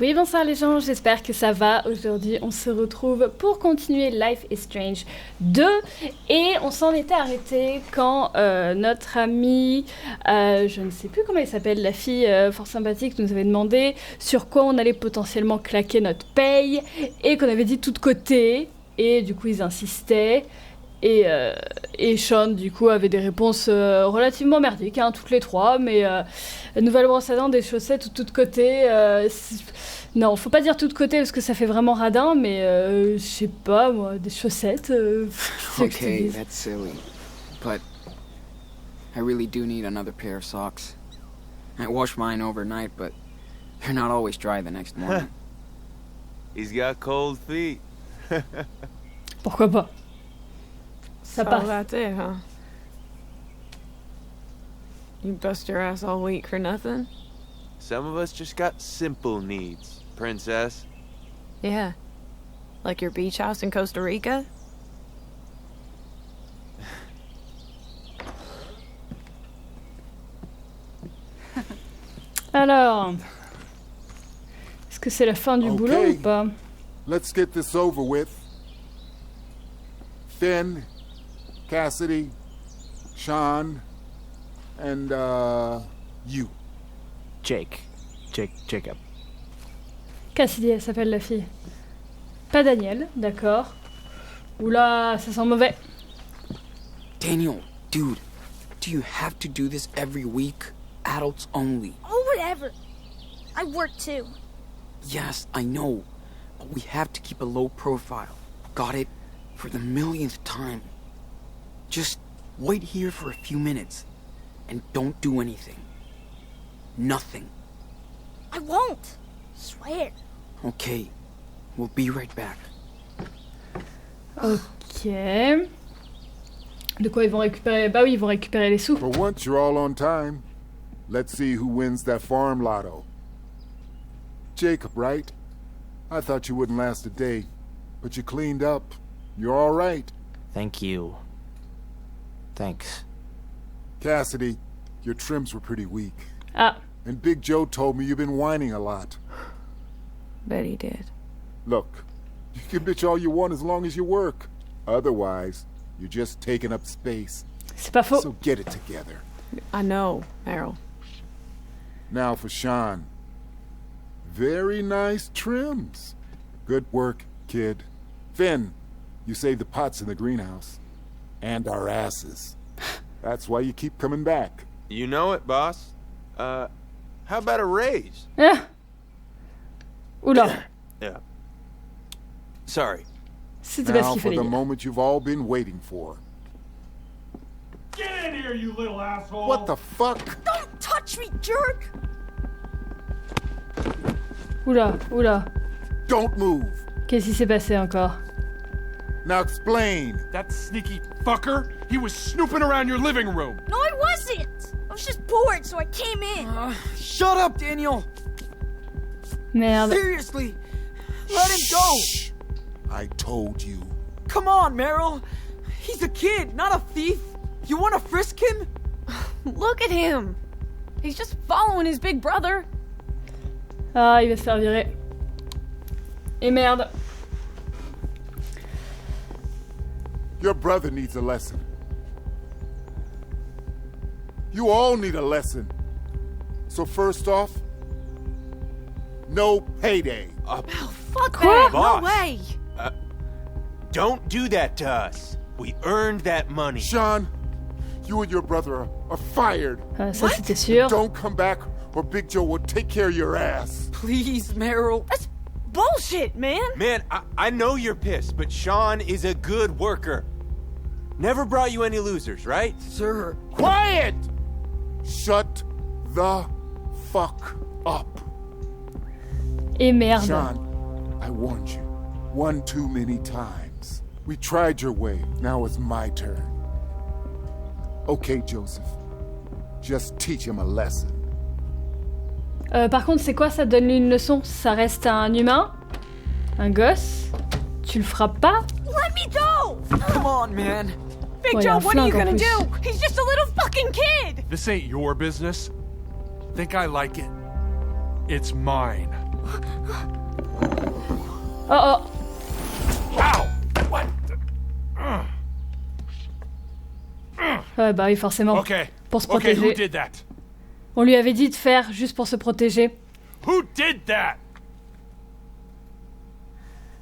Oui, bonsoir les gens, j'espère que ça va. Aujourd'hui, on se retrouve pour continuer Life is Strange 2. Et on s'en était arrêté quand notre amie, je ne sais plus comment elle s'appelle, la fille fort sympathique, nous avait demandé sur quoi on allait potentiellement claquer notre paye. Et qu'on avait dit tout de côté. Et du coup, ils insistaient. Et Sean, du coup, avait des réponses relativement merdiques, hein, toutes les trois, mais nouvelle brosse à dents, des chaussettes ou tout de côté. Non, faut pas dire tout de côté parce que ça fait vraiment radin, mais je sais pas, moi, des chaussettes. Okay, that's silly. But I really do need another pair of socks. I wash mine overnight, but they're not always dry the next morning. He's got cold feet. Pourquoi pas? Ça passe. That's it, huh? You bust your ass all week for nothing? Some of us just got simple needs, princess. Yeah. Like your beach house in Costa Rica? Alors, est-ce que c'est la fin du boulot ou pas? Let's get this over with. Finn, Cassidy, Sean, and you. Jacob. Cassidy, elle s'appelle la fille. Pas Daniel, d'accord. Oula, ça sent mauvais. Daniel, dude, do you have to do this every week? Adults only. Oh, whatever. I work too. Yes, I know. But we have to keep a low profile. Got it? For the millionth time. Just wait here for a few minutes. And don't do anything. Nothing. I won't. Swear. Okay. We'll be right back. Ok. De quoi ils vont récupérer? Bah oui, ils vont récupérer les sous. For once, you're all on time. Let's see who wins that farm lotto. Jacob, right? I thought you wouldn't last a day, but you cleaned up. You're all right. Thank you. Thanks. Cassidy, your trims were pretty weak. Ah, And Big Joe told me you've been whining a lot. Bet he did. Look, you can bitch all you want as long as you work. Otherwise, you're just taking up space. c'est pas faux. So get it together. I know, Meryl. Now for Sean. Very nice trims. Good work, kid. Finn, you saved the pots in the greenhouse. And our asses. That's why you keep coming back. You know it, boss. How about a raise? Ah. Oula, Yeah. Sorry. c'était pas ce Now qu'il for fallait the dire. moment you've all been waiting for. Get in here, you little asshole! What the fuck? Don't touch me, jerk! Oula, Don't move. qu'est-ce qui s'est passé encore? Now explain. That sneaky fucker! He was snooping around your living room! No, I wasn't! I was just bored, so I came in. Shut up, Daniel! Merde. Seriously! Let him go! Shh. I told you. Come on, Meryl! He's a kid, not a thief! You wanna frisk him? Look at him! He's just following his big brother. Ah, il va se faire virer. Et merde. Your brother needs a lesson. You all need a lesson. So first off, no payday. Fuck Quoi? that! Boss. No way! Don't do that to us. We earned that money. Sean, you and your brother are fired. Ça, c'était sûr. Don't come back or Big Joe will take care of your ass. Please, Meryl. That's bullshit, man! Man, I know you're pissed, but Sean is a good worker. Never brought you any losers, right? Sir. Quiet! Shut the fuck up. Et merde. Sean, I warned you one too many times. We tried your way. Now it's my turn. Okay, Joseph. Just teach him a lesson. Par contre, c'est quoi? Ça donne lui une leçon? Ça reste un humain? Un gosse? Tu le frappes pas? Let me go! Come on, man. Big Ouais, Joe, un what are you flingue en gonna plus. do? He's just a little fucking kid! This ain't your business. Think I like it? It's mine. Oh oh. Ow! What? Ouais, bah oui, forcément. Okay. Pour se Okay, who protéger. did that? On lui avait dit de faire juste pour se protéger. Who did that?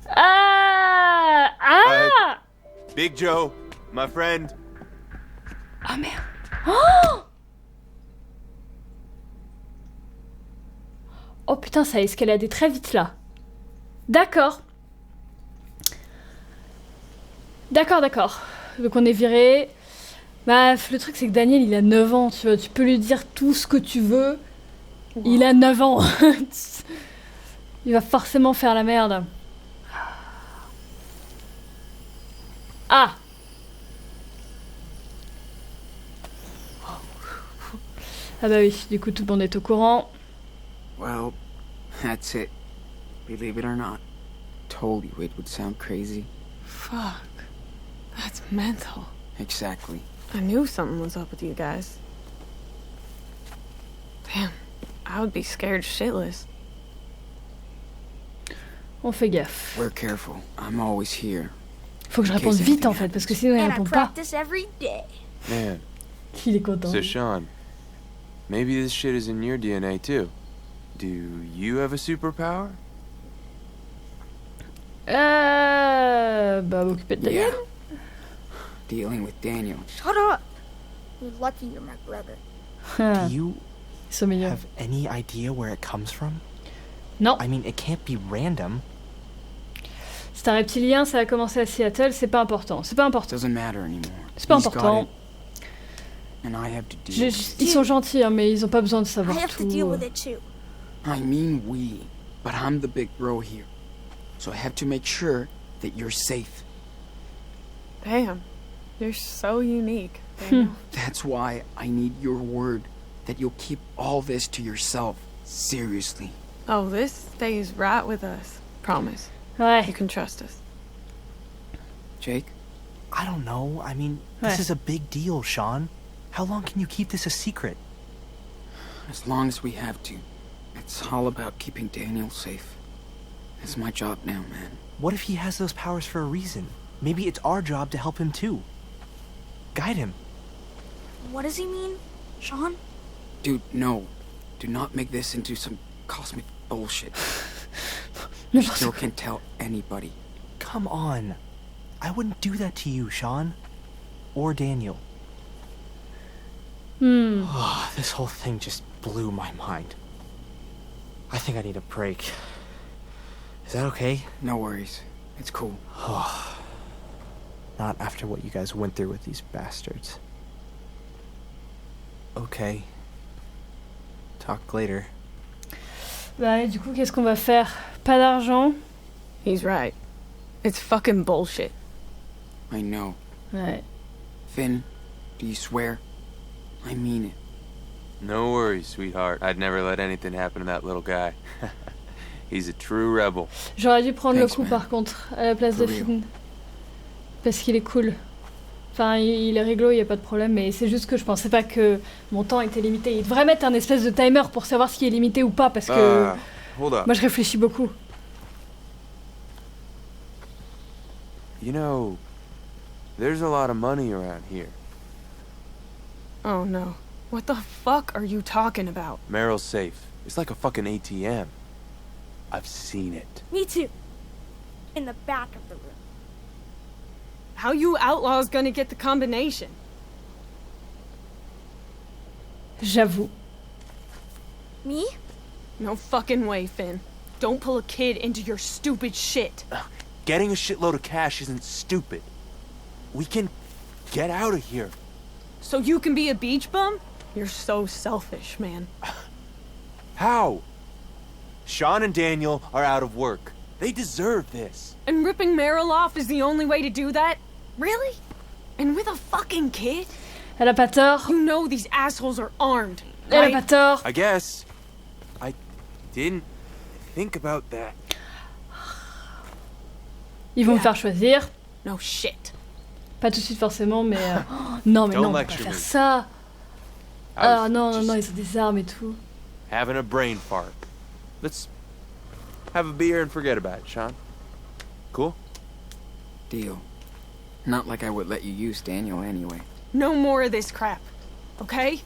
Ah! Ah! Big Joe, my friend. Ah merde. Oh! Oh putain, ça a escaladé très vite là. D'accord. D'accord. Donc on est viré. Bah, le truc c'est que Daniel il a 9 ans, tu vois. Tu peux lui dire tout ce que tu veux. Il a 9 ans. Il va forcément faire la merde. Ah! Ah bah oui, du coup tout le monde est au courant. Well, that's it. Believe it or not. Told you it would sound crazy. Fuck. That's mental. Exactly. I knew something was up with you guys. Damn, I would be scared shitless. On fait gaffe. We're careful. I'm always here. Faut que je réponde vite en fait, parce que sinon il And I répond pas. practice every day. Man, Il est content. so Sean, maybe this shit is in your DNA too. Do you have a superpower? Bah m'occuper de Daniel. Yeah. Dealing with Daniel. Shut up. You're lucky you're my brother. Ah, Do you ils sont mignons. have any idea where it comes from? Non, I mean, it can't be random. c'est un reptilien, ça a commencé à Seattle, c'est pas important. C'est pas important. Doesn't matter anymore. C'est pas He's got important. it, and I have to deal Je- with it. ils sont gentils, hein, mais ils ont pas besoin de I savoir have to tout. deal with it too. I mean we, but I'm the big bro here. So I have to make sure that you're safe. Damn, you're so unique, Daniel. That's why I need your word that you'll keep all this to yourself. Seriously. Oh, this stays right with us. Promise. You Ouais. can trust us. Jake? I don't know. I mean, this Ouais. is a big deal, Sean. How long can you keep this a secret? As long as we have to. It's all about keeping Daniel safe. It's my job now, man. What if he has those powers for a reason? Maybe it's our job to help him too. Guide him. What does he mean, Sean? Dude, no. Do not make this into some cosmic bullshit. N'importe Still quoi. can't tell anybody. Come on. I wouldn't do that to you, Sean. Or Daniel. This whole thing just blew my mind. I think I need a break. Is that okay? No worries. It's cool. Not after what you guys went through with these bastards. Okay. Talk later. Bah, et du coup, qu'est-ce qu'on va faire? Pas d'argent? He's right. It's fucking bullshit. I know. Ouais. Finn, do you swear? I mean it. No worries, sweetheart. I'd never let anything happen to that little guy. He's a true rebel. J'aurais dû prendre Thanks, le coup man. par contre, à la place For de real. Finn. Parce qu'il est cool. Enfin, il est réglo, il y a pas de problème, mais c'est juste que je pensais pas que mon temps était limité. Il devrait mettre un espèce de timer pour savoir ce qui est limité ou pas, parce que Hold up. moi je réfléchis beaucoup. You know, there's a lot of money around here. Oh no. What the fuck are you talking about? Merrill's safe. It's like a fucking ATM. I've seen it. Me too. In the back of the room. How you outlaws gonna get the combination? J'avoue. Me? No fucking way, Finn. Don't pull a kid into your stupid shit. Getting a shitload of cash isn't stupid. We can get out of here. So you can be a beach bum? You're so selfish, man. How? Sean and Daniel are out of work. They deserve this. And ripping Meryl off is the only way to do that? Really? And with a fucking kid? Elle a pas tort. You know these assholes are armed, Elle a right? pas tort. I guess. I didn't think about that. Ils vont me faire choisir. No shit. Pas tout de suite forcément, mais... non, mais Don't non, on va pas lecture faire me. ça. I was Ah non, non, just non, ils ont des armes et tout. having a brain fart. Let's have a beer and forget about it, Sean. Cool? Deal. Not like I would let you use Daniel anyway. No more of this crap, okay?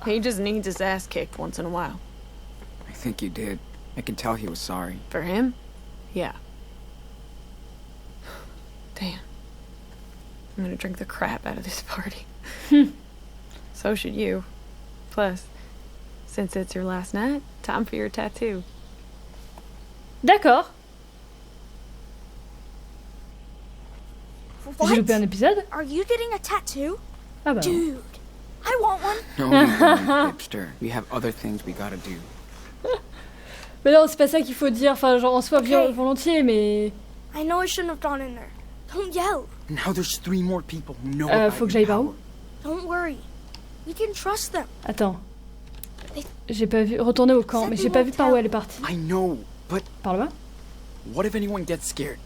He just needs his ass kicked once in a while. I think you did. I can tell he was sorry. For him? Yeah. Damn. I'm gonna drink the crap out of this party. So should you. Plus, since it's your last night, time for your tattoo. D'accord. J'ai What? loupé un épisode? Are you getting a tattoo? Ah bah. Dude, I want one. No, we don't, hipster. We have other things we gotta do. Mais non, c'est pas ça qu'il faut dire. Enfin, genre en soi, Ok. volontiers, mais. I know I shouldn't have gone in there. Don't yell. Now there's 3 more people who know about Faut que your j'aille par où? power. Don't worry. We can trust them. Attends. J'ai pas vu. Retourner au camp, mais j'ai pas vu par où elle est partie. I know, but Par là-bas? what if anyone gets scared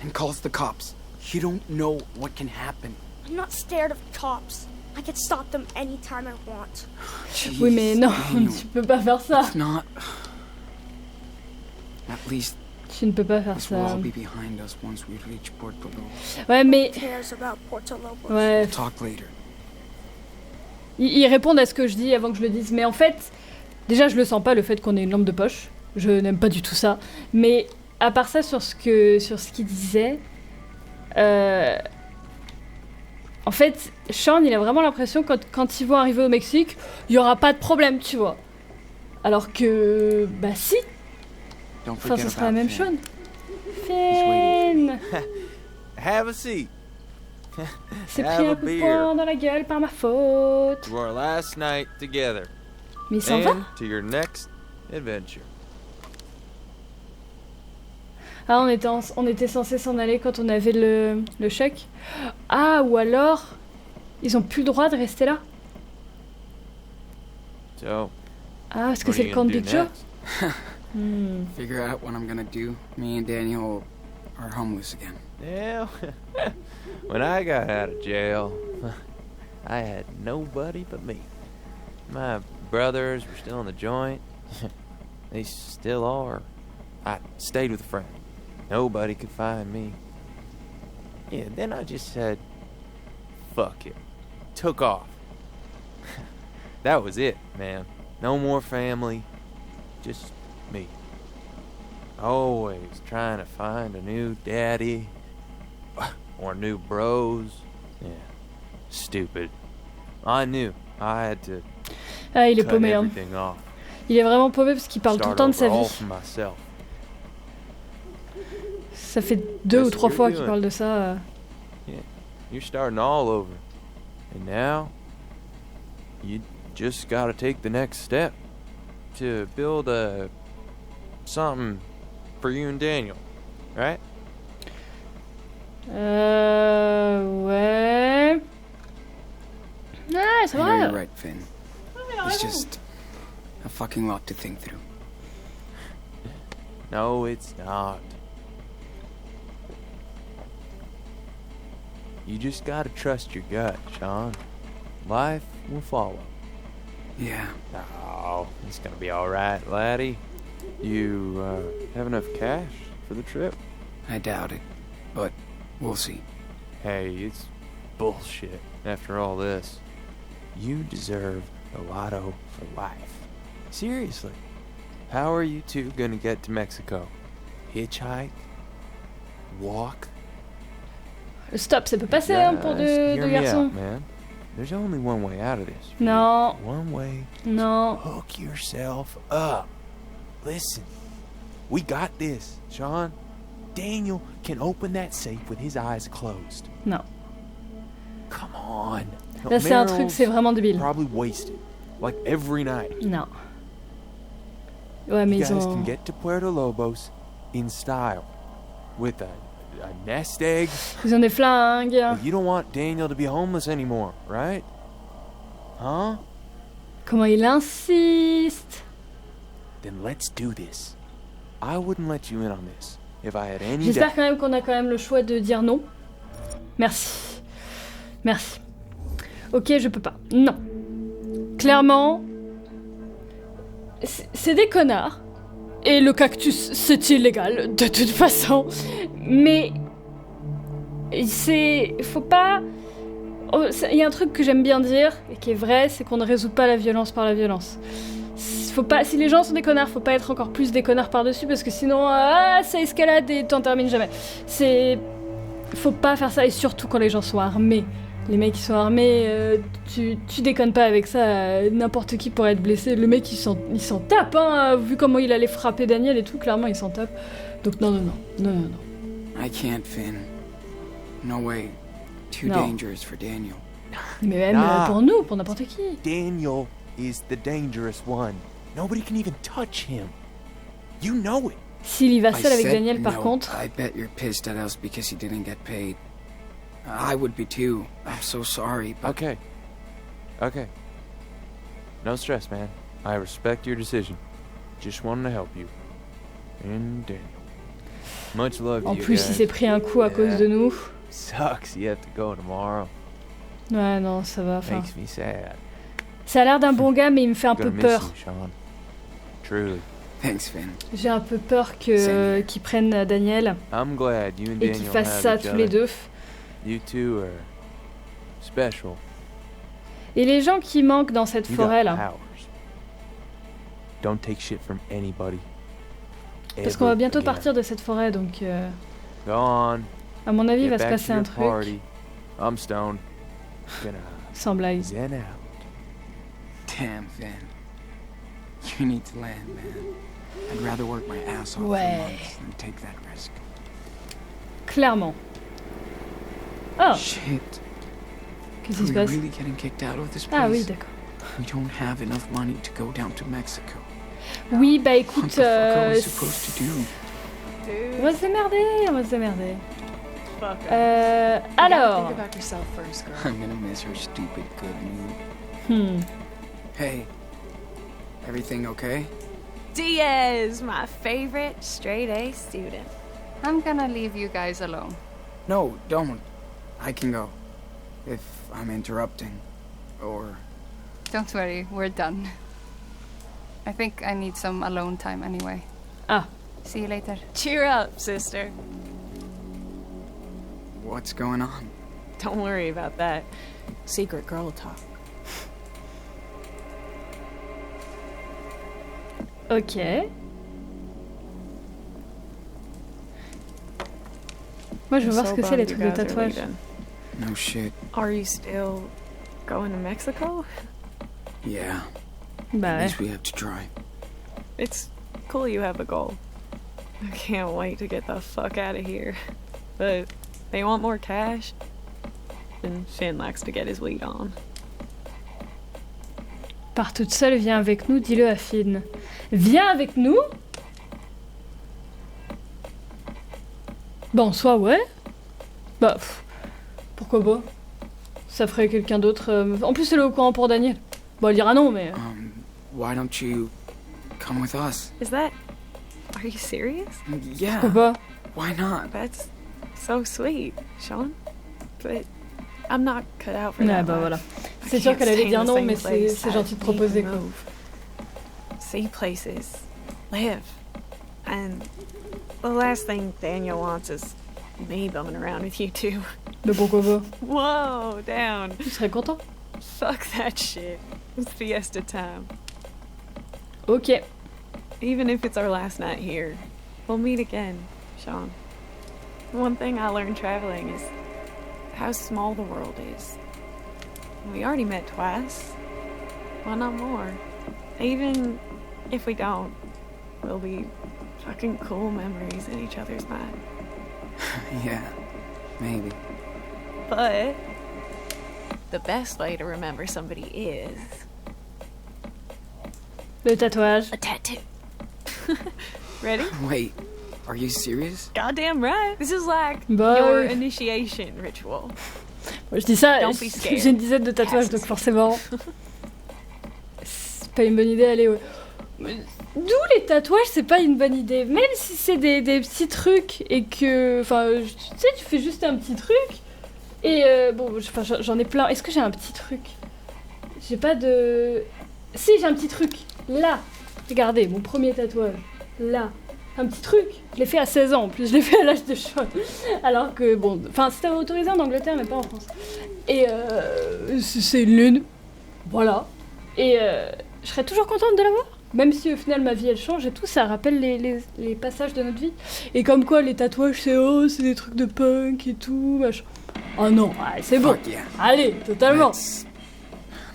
and calls the cops? You don't know what can happen. I'm not scared of cops. I can stop them anytime I want. Jeez, Oui, mais non, Daniel, tu peux pas faire ça. it's not. At least Tu ne peux pas faire this will ça. all be behind us once we reach Porto Lobo. Ouais, mais. Who cares about Porto Lobos? Ouais. We'll talk later. Ils répondent à ce que je dis avant que je le dise. Mais en fait, déjà, je le sens pas, le fait qu'on ait une lampe de poche. Je n'aime pas du tout ça. Mais à part ça, sur ce qu'il disait, en fait, Sean, il a vraiment l'impression que quand ils vont arriver au Mexique, il y aura pas de problème, tu vois. Alors que, bah si. Don't Enfin, forget ce sera la about même Finn. chose. Finn, Have a seat. c'est Have pris a un coup de beer. poing dans la gueule par ma faute. To our last night together. Mais il s'en va. And to your next adventure. Ah, on était censé s'en aller quand on avait le chèque. Ah, ou alors, ils ont plus le droit de rester là. So, Ah, est-ce que what c'est are le you camp de gonna do Big Joe? next? Figure out what I'm gonna do. Me and Daniel are homeless again. Yeah, when I got out of jail, I had nobody but me. My brothers were still in the joint. They still are. I stayed with a friend. Nobody could find me. Yeah, then I just said, fuck it. Took off. That was it, man. No more family. Just me. Always trying to find a new daddy. Or new bros. Yeah. Stupid. I knew I had to Ah, il est cut paumé. Hein. everything off. Il est vraiment paumé parce qu'il parle tout le Start temps de sa over all vie. for myself. Ça fait 2 ou That's 3 what fois you're qu'il doing. parle de ça. You're starting all over. And now, you just gotta take the next step to build something for you and Daniel, right? Ouais. Ah, c'est I know vrai. you're right, Finn. It's just a fucking lot to think through. No, it's not. You just gotta trust your gut, Sean. Life will follow. Yeah, Oh, it's gonna be alright, laddie. You, have enough cash for the trip? I doubt it, but we'll see. Hey, it's bullshit after all this. You deserve the lotto for life. Seriously. How are you two gonna get to Mexico? Hitchhike? Walk? Stop, ça peut passer hein, pour Just deux hear me garçons. out, man. There's only one way out of this. Non, One way. non. Hook yourself up. Listen, we got this, Sean. Daniel can open that safe with his eyes closed. Non. Come on. Là, c'est un truc, c'est vraiment débile. Probably wasted, like every night. Non. Ouais, mais You ils guys ont. can get to Puerto Lobos in style, with a nest egg. Ils ont des flingues. But you don't want Daniel to be homeless anymore, right? Huh? Comment il insiste. Then let's do this. I wouldn't let you in on this if I had any J'espère doubt. quand même qu'on a quand même le choix de dire non. Merci. Merci. Ok, je peux pas. Non. Clairement, c'est des connards. Et le cactus, c'est illégal, de toute façon. Mais... Faut pas... Il y a un truc que j'aime bien dire, et qui est vrai, c'est qu'on ne résout pas la violence par la violence. Si les gens sont des connards, faut pas être encore plus des connards par-dessus, parce que sinon, ça escalade et t'en termines jamais. Faut pas faire ça, et surtout quand les gens sont armés. Les mecs qui sont armés, tu déconnes pas avec ça, n'importe qui pourrait être blessé. Le mec, il s'en tape, hein, vu comment il allait frapper Daniel et tout, clairement, il s'en tape. Donc non. I can't, Finn. No way. Too Non. dangerous for Daniel. Mais même pour nous, pour n'importe qui. Daniel is the dangerous one. Nobody can even touch him. You know it. S'il y va I seul avec said Daniel, par no. contre... I bet you're pissed at us because he didn't get paid. I would be too. I'm so sorry, but Okay. No stress, man. I respect your decision. Just wanted to help you. And Daniel. Much love to En you plus, il guys. s'est pris un coup à cause de nous. Sucks you have to go tomorrow. Ouais, non, ça va, enfin... Makes me sad. Ça a l'air d'un bon gars, mais il me fait un Gonna peu miss peur. you, Sean. Truly. thanks, Finn. J'ai un peu peur Same. qu'ils prennent Daniel I'm glad you and et Daniel qu'ils fassent have ça each tous les other. deux. You two are special. Et les gens qui manquent dans cette You got forêt là, powers. Don't take shit from anybody. parce qu'on va ever bientôt again. partir de cette forêt, donc Go on. à mon avis, il Get va se back passer to un your truc. party. I'm stoned. Gonna Sans blague. zen out. Damn, Finn. You need to land, man. I'd rather work my ass off for Ouais. months than take that risk. Clairement. Oh, Shit. qu'est-ce Are qui se we passe? really getting kicked out of this place? Ah oui, d'accord. We don't have enough money to go down to Mexico. Oui, bah What écoute, the fuck are we supposed to do? on va se démerder, Fuck. Alors, Think about yourself first, girl. I'm gonna miss her stupid good mood. Hey, everything okay? Diaz, my favorite straight A student. I'm gonna leave you guys alone. No, don't. I can go. If I'm interrupting. Or... Don't worry, we're done. I think I need some alone time anyway. Ah. See you later. Cheer up, sister. What's going on? Don't worry about that. Secret girl talk. ok. Moi, je veux voir ce que c'est les trucs de tatouage. No shit. Are you still going to Mexico? Yeah. Bah At ouais. least we have to try. It's cool you have a goal. I can't wait to get the fuck out of here. But they want more cash, and Finn likes to get his weed on. Pars toute seule, viens avec nous, dis-le à Finn. Viens avec nous? Bon, soit ouais. Bah, pourquoi pas? Ça ferait quelqu'un d'autre. En plus, elle est au courant pour Daniel. Bon, elle dira non, mais. Why don't you come with us? Is that... Are you serious? Yeah. Pourquoi pas? Why not? That's so sweet, Sean. But I'm not cut out for Ouais, that. bah life. voilà. I C'est sûr can't qu'elle allait stay dire in the non, same mais place. c'est gentil de I need proposer, to quoi. move. See places. Live. And the last thing Daniel wants is me bumming around with you two. Mais pourquoi pas? Whoa, down. Tu serais content? Fuck that shit. It's fiesta time. Ok. Even if it's our last night here, we'll meet again, Sean. One thing I learned traveling is how small the world is. We already met twice. Why not more? Even if we don't, we'll be fucking cool memories in each other's mind. Yeah. Maybe. But the best way to remember somebody is Le tatouage. a tattoo. Ready? Wait. Are you serious? Goddamn right. This is like Bah your oui. initiation ritual. Moi, je dis ça, Don't be scared. j'ai une dizaine de tatouages, donc forcément. C'est pas une bonne idée, allez, ouais. D'où les tatouages, c'est pas une bonne idée. Même si c'est des petits trucs et que. Enfin, tu sais, tu fais juste un petit truc. Et bon, j'en ai plein. Est-ce que j'ai un petit truc? J'ai pas de. Si, j'ai un petit truc. Là. regardez, mon premier tatouage, là, un petit truc, je l'ai fait à 16 ans, en plus je l'ai fait à l'âge de Sean, alors que bon, enfin c'était autorisé en Angleterre mais pas en France. Et c'est une lune, voilà, et je serais toujours contente de l'avoir, même si au final ma vie elle change et tout, ça rappelle les passages de notre vie, et comme quoi les tatouages c'est des trucs de punk et tout, machin. Oh non, ouais, c'est bon, Fuck yeah. allez, totalement.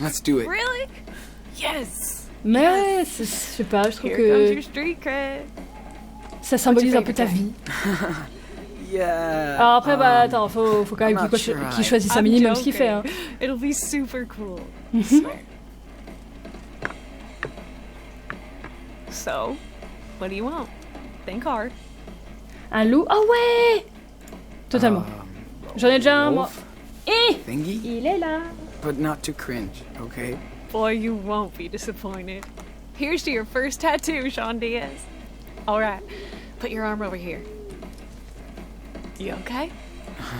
Let's do it. Really? Yes. Mais Yes. ouais, je sais pas, je trouve Here comes que your street cred. ça symbolise un peu ta favorite vie. Yeah. Alors après, bah attends, faut quand même I'm not sure qu'il choisisse un I'm minimum ce qu'il fait. Hein. joking. It'll be super cool. I swear. So, what do you want? Think hard. Un loup. Ah ouais. Totalement. J'en ai déjà un, moi. wolf Et thingy, il est là. but not to cringe, okay? Boy, you won't be disappointed. Here's to your first tattoo, Sean Diaz. All right, put your arm over here. You okay?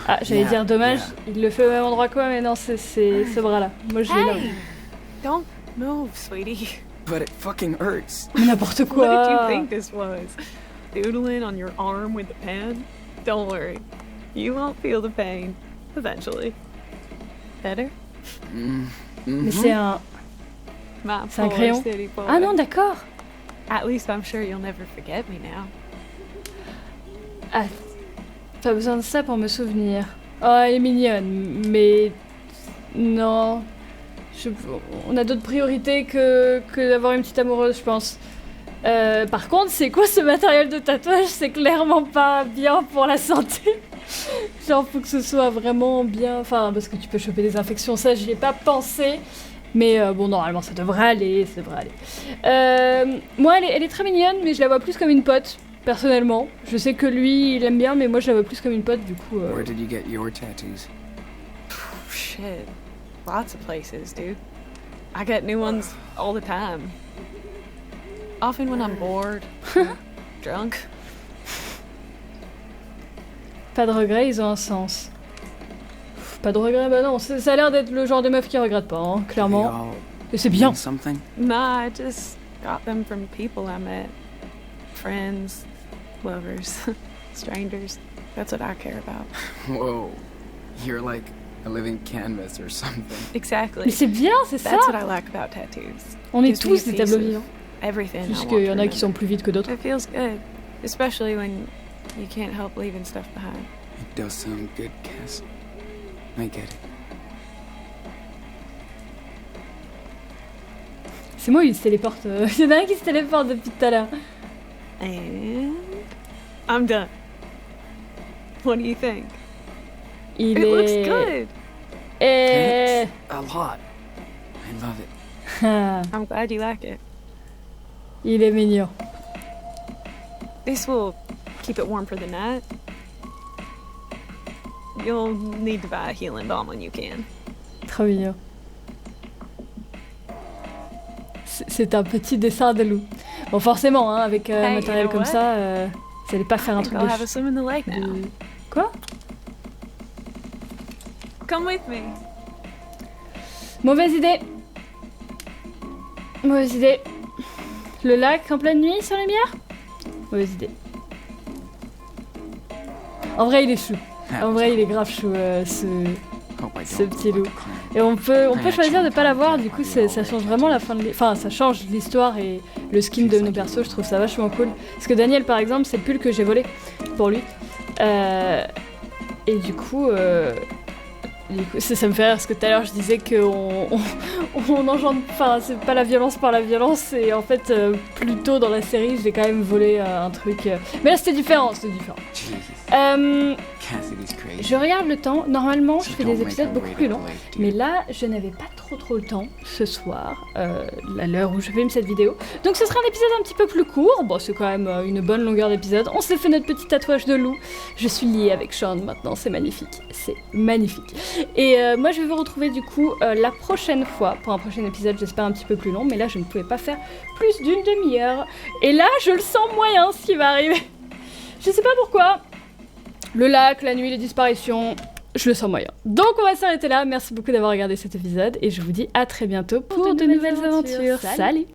Ah, j'allais Yeah, dire dommage, yeah. il le fait au même endroit que moi, mais non, c'est ce bras-là. Moi, je l'ai là. Hey, don't move, sweetie. But it fucking hurts. Mais n'importe What did you quoi. think this was? Doodling on your arm with a pen? Don't worry, you won't feel the pain. Eventually. Better? Mais c'est un. My C'est un poor crayon. city boy. Ah non, d'accord. At least I'm sure you'll never forget me now. Ah, t'as besoin de ça pour me souvenir. Oh, elle est mignonne, mais non. On a d'autres priorités que d'avoir une petite amoureuse, je pense. Par contre, c'est quoi ce matériel de tatouage? C'est clairement pas bien pour la santé. Genre, faut que ce soit vraiment bien. Enfin, parce que tu peux choper des infections, ça, j'y ai pas pensé. Mais bon, normalement, ça devrait aller. Moi, elle est très mignonne, mais je la vois plus comme une pote, personnellement. Je sais que lui, il aime bien, mais moi, je la vois plus comme une pote, du coup. Where did you get your tattoos? Shit. Lots of places, dude. I get new ones all the time. Often when I'm bored, or drunk. Pas de regrets, ils ont un sens. Pas de regrets, bah non, ça a l'air d'être le genre de meuf qui regrette pas, hein, They clairement. all Et c'est bien. mean something? Nah, I just got them from people I met. Friends, lovers, strangers. That's what I care about. Whoa. You're like a living canvas or something. Exactly. Mais c'est bien, c'est ça. That's what I like about tattoos. On est Gives me tous a des piece tableaux of vivants. Everything. Juste I qu'il want y en to a qui sont remember. plus vides que d'autres. It feels good, especially when you can't help leaving stuff behind. It does sound good, Cass. I get it. C'est moi, il se téléporte. Il y en a un qui se téléporte depuis tout à l'heure. And I'm done. What do you think? Il It looks est. good. Et... A lot. I love it. Ah, I'm glad you like it. il est mignon. This will keep it warm for the night. You'll need to buy a healing balm when you can. Trop mignon. C'est un petit dessin de loup. Bon, forcément, hein, avec un Hey, matériel you know comme what? ça, vous allez pas faire un I think truc I'll have a swim in the lake now. de... Quoi? Come with me. Mauvaise idée. Mauvaise idée. Le lac en pleine nuit sans lumière? Mauvaise idée. En vrai, il est chou. En vrai, il est grave chou, Hope I ce don't petit look loup. like a clown. Et on peut choisir de pas l'avoir, du coup ça change vraiment la fin de enfin ça change l'histoire et le skin de nos persos, je trouve ça vachement cool. Parce que Daniel par exemple, c'est le pull que j'ai volé pour lui. Et du coup ça me fait rire parce que tout à l'heure je disais qu'on on engendre, enfin c'est pas la violence par la violence, et en fait plus tôt dans la série j'ai quand même volé un truc. Mais là c'était différent. Jesus. Cassidy's crazy. Je regarde le temps, normalement je So fais don't des make épisodes her beaucoup wait plus up longs. late, dude. Mais là, je n'avais pas trop le temps ce soir, à l'heure où je filme cette vidéo. Donc ce sera un épisode un petit peu plus court. Bon, c'est quand même une bonne longueur d'épisode. On s'est fait notre petit tatouage de loup. Je suis liée avec Sean maintenant, c'est magnifique. C'est magnifique. Et moi, je vais vous retrouver du coup la prochaine fois pour un prochain épisode, j'espère un petit peu plus long. Mais là, je ne pouvais pas faire plus d'une demi-heure. Et là, je le sens moyen ce qui va arriver. Je sais pas pourquoi. Le lac, la nuit, les disparitions, je le sens moyen. Donc on va s'arrêter là. Merci beaucoup d'avoir regardé cet épisode et je vous dis à très bientôt pour de nouvelles aventures. Salut.